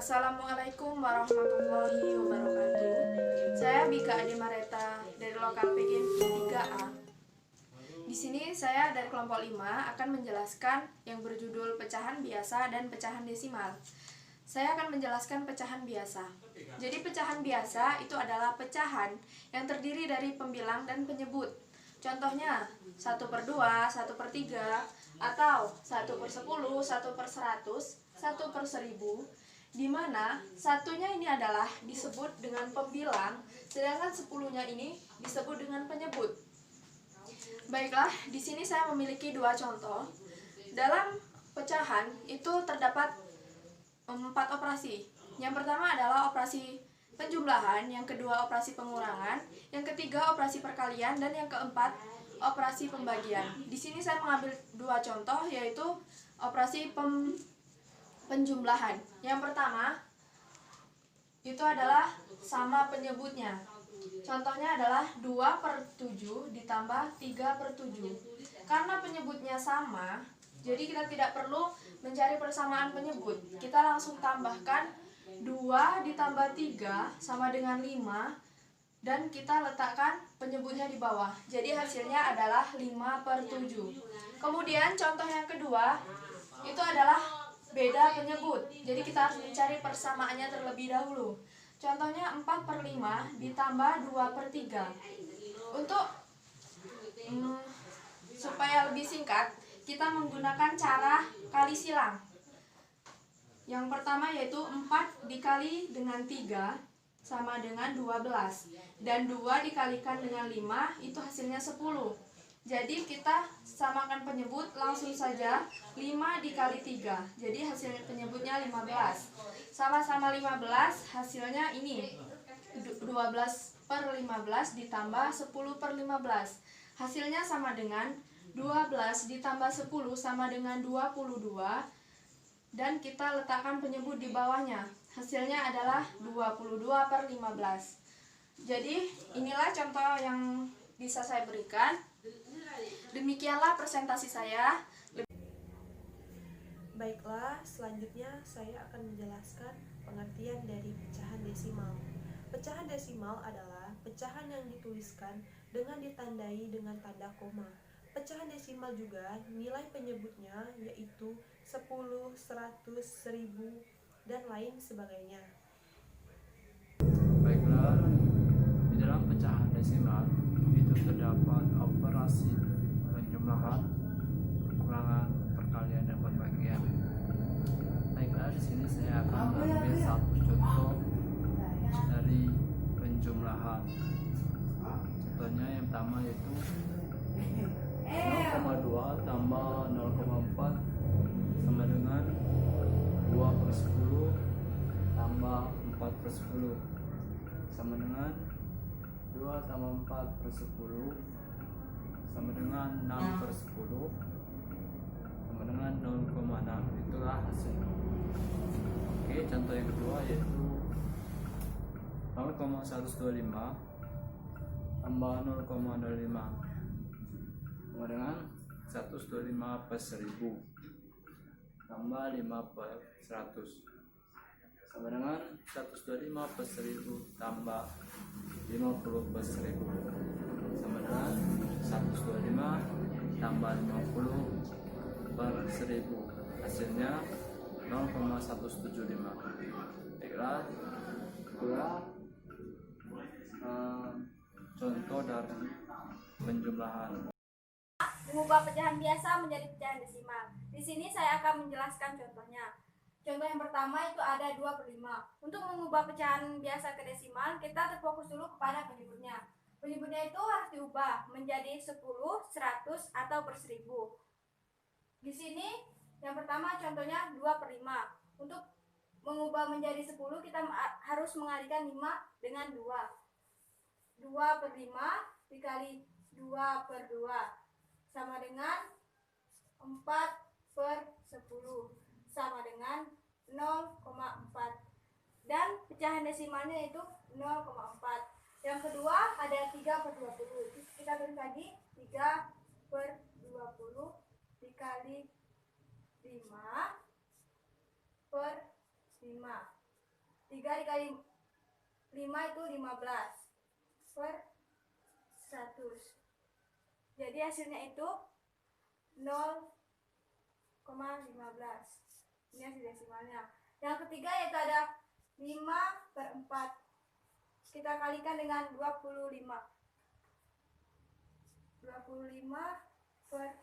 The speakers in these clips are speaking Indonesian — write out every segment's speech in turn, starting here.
Assalamualaikum warahmatullahi wabarakatuh. Saya Bika Ade Mareta dari lokal PGN 3A. Di sini saya dari kelompok 5 akan menjelaskan yang berjudul pecahan biasa dan pecahan desimal. Saya akan menjelaskan pecahan biasa. Jadi pecahan biasa itu adalah pecahan yang terdiri dari pembilang dan penyebut. Contohnya 1/2, 1/3, atau 1/10, 1/100, 1/1000, di mana satunya ini adalah disebut dengan pembilang, sedangkan 10-nya ini disebut dengan penyebut. Baiklah, di sini saya memiliki dua contoh. Dalam pecahan itu terdapat 4 operasi. Yang pertama adalah operasi penjumlahan, yang kedua operasi pengurangan, yang ketiga operasi perkalian, dan yang keempat operasi pembagian. Di sini saya mengambil dua contoh, yaitu operasi penjumlahan. Yang pertama itu adalah sama penyebutnya. Contohnya adalah 2/7 ditambah 3/7. Karena penyebutnya sama, jadi kita tidak perlu mencari persamaan penyebut. Kita langsung tambahkan 2 ditambah 3 sama dengan 5, dan kita letakkan penyebutnya di bawah. Jadi hasilnya adalah 5/7. Kemudian contoh yang kedua itu adalah beda penyebut. Jadi kita harus mencari persamaannya terlebih dahulu. Contohnya 4/5 ditambah 2/3. Untuk supaya lebih singkat, kita menggunakan cara kali silang. Yang pertama yaitu 4 dikali dengan 3 sama dengan 12, dan 2 dikalikan dengan 5 itu hasilnya 10. Jadi kita samakan penyebut, langsung saja 5 dikali 3. Jadi hasil penyebutnya 15. Sama-sama 15, hasilnya ini 12/15 ditambah 10/15. Hasilnya sama dengan 12 ditambah 10 sama dengan 22, dan kita letakkan penyebut di bawahnya. Hasilnya adalah 22/15. Jadi inilah contoh yang bisa saya berikan. Demikianlah presentasi saya. Baiklah, selanjutnya saya akan menjelaskan pengertian dari pecahan desimal. Pecahan desimal adalah pecahan yang dituliskan dengan ditandai dengan tanda koma. Pecahan desimal juga nilai penyebutnya yaitu 10, 100, 1000, dan lain sebagainya. Baiklah, di dalam pecahan desimal itu terdapat operasi penjumlahan, pengurangan, perkalian, dan pembagian. Baiklah, di sini saya akan mengambil satu contoh dari penjumlahan. Contohnya yang pertama yaitu 0,2 tambah 0,4 sama dengan 2/10 tambah 4/10 sama dengan 2 tambah 4/10 sama dengan 6/10 sama dengan 0,6. Itulah hasilnya. Oke, contoh yang kedua yaitu 0,125 tambah 0,05 sama dengan 125/1000 tambah 5/100 sama dengan 125/1000 tambah 50/1000 sama dengan 125 tambah 50/1000. Hasilnya 0,175. Baiklah, itulah contoh dari penjumlahan. Mengubah pecahan biasa menjadi pecahan desimal. Di sini saya akan menjelaskan contohnya. Contoh yang pertama itu ada 2/5. Untuk mengubah pecahan biasa ke desimal, kita terfokus dulu kepada penyebutnya. Penyebutnya itu harus diubah menjadi 10, 100, atau per 1000. Di sini yang pertama contohnya 2/5. Untuk mengubah menjadi 10, kita harus mengalikan 5 dengan 2. 2/5 dikali 2/2 sama dengan 4/10 sama dengan 0,4, dan pecahan desimalnya itu 0,4. Yang kedua ada 3/20. Kita tulis lagi 3/20 dikali 5/5 3 dikali 5 itu 15 per 100. Jadi hasilnya itu 0,15. Ini hasil desimalnya. Yang ketiga yaitu ada 5/4. Kita kalikan dengan 25. 25 per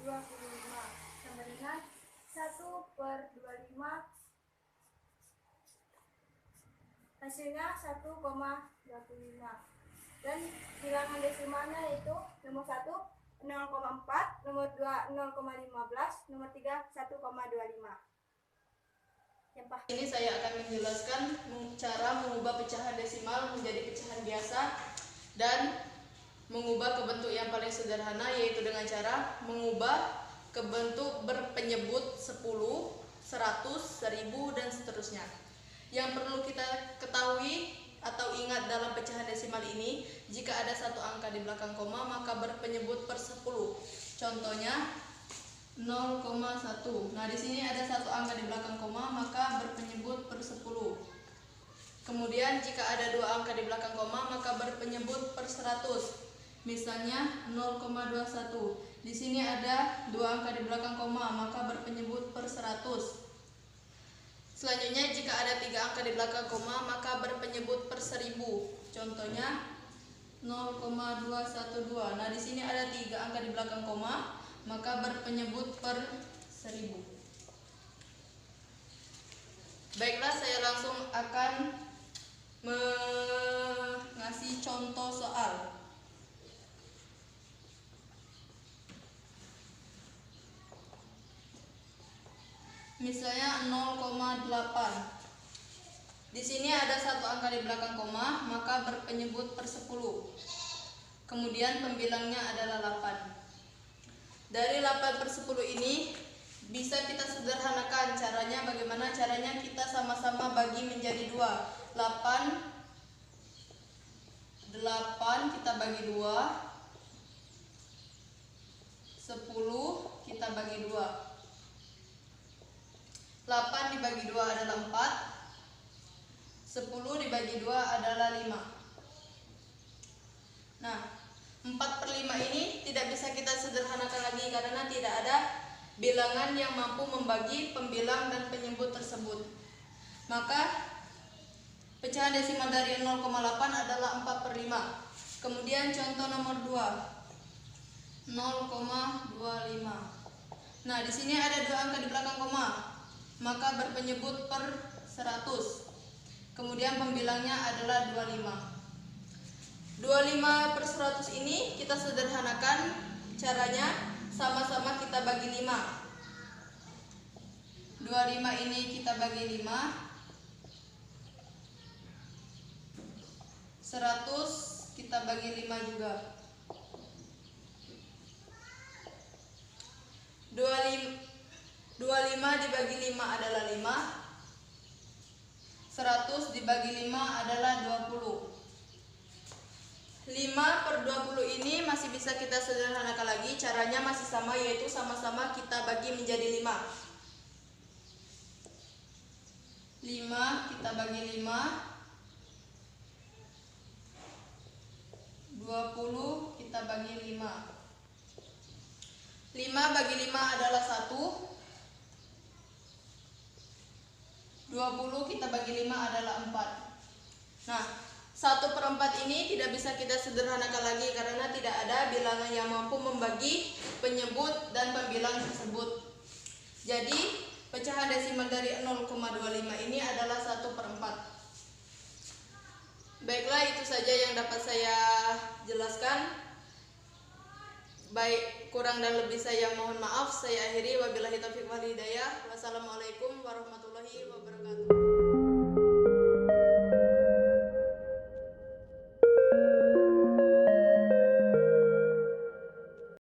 25 sama dengan 1/25. Hasilnya 1,25. Dan bilangan desimalnya yaitu nomor 1 0,4, nomor 2 0,15, nomor 3 1,25. Ini saya akan menjelaskan cara mengubah pecahan desimal menjadi pecahan biasa dan mengubah ke bentuk yang paling sederhana, yaitu dengan cara mengubah ke bentuk berpenyebut 10, 100, 1000 dan seterusnya. Yang perlu kita ketahui atau ingat dalam pecahan desimal ini, jika ada satu angka di belakang koma maka berpenyebut per 10. Contohnya 0,1. Nah, di sini ada satu angka di belakang koma maka berpenyebut per 10. Kemudian jika ada dua angka di belakang koma maka berpenyebut per 100. Misalnya 0,21. Di sini ada dua angka di belakang koma maka berpenyebut per 100. Selanjutnya jika ada tiga angka di belakang koma maka berpenyebut per 1000. Contohnya 0,212. Nah, di sini ada tiga angka di belakang koma maka berpenyebut per 1000. Baiklah, saya langsung akan mengasih contoh soal. Misalnya 0,8. Di sini ada satu angka di belakang koma, maka berpenyebut per 10. Kemudian pembilangnya adalah 8. Dari 8 per 10 ini bisa kita sederhanakan. Caranya bagaimana? Caranya kita sama-sama bagi menjadi 2. 8 kita bagi 2. 10 kita bagi 2. 8 dibagi 2 adalah 4. 10 dibagi 2 adalah 5. Nah, 4 per 5 ini tidak bisa kita sederhanakan lagi karena tidak ada bilangan yang mampu membagi pembilang dan penyebut tersebut. Maka pecahan desimal dari 0,8 adalah 4 per 5. Kemudian contoh nomor 2, 0,25. Nah, di sini ada dua angka di belakang koma, maka berpenyebut per 100. Kemudian pembilangnya adalah 25. 25 per 100 ini kita sederhanakan. Caranya sama-sama kita bagi 5. 25 ini kita bagi 5. 100 kita bagi 5 juga. 25 dibagi 5 adalah 5. 100 dibagi 5 adalah 20. 5 per 20 ini masih bisa kita sederhanakan lagi. Caranya masih sama, yaitu sama-sama kita bagi menjadi 5. 5 kita bagi 5. 20 kita bagi 5. 5 bagi 5 adalah 1. 20 kita bagi 5 adalah 4. Nah, 1 per 4 ini tidak bisa kita sederhanakan lagi karena tidak ada bilangan yang mampu membagi penyebut dan pembilang tersebut. Jadi, pecahan desimal dari 0,25 ini adalah 1 per 4. Baiklah, itu saja yang dapat saya jelaskan. Baik, kurang dan lebih saya mohon maaf. Saya akhiri, wabillahi taufiq wal hidayah. Wassalamualaikum warahmatullahi wabarakatuh.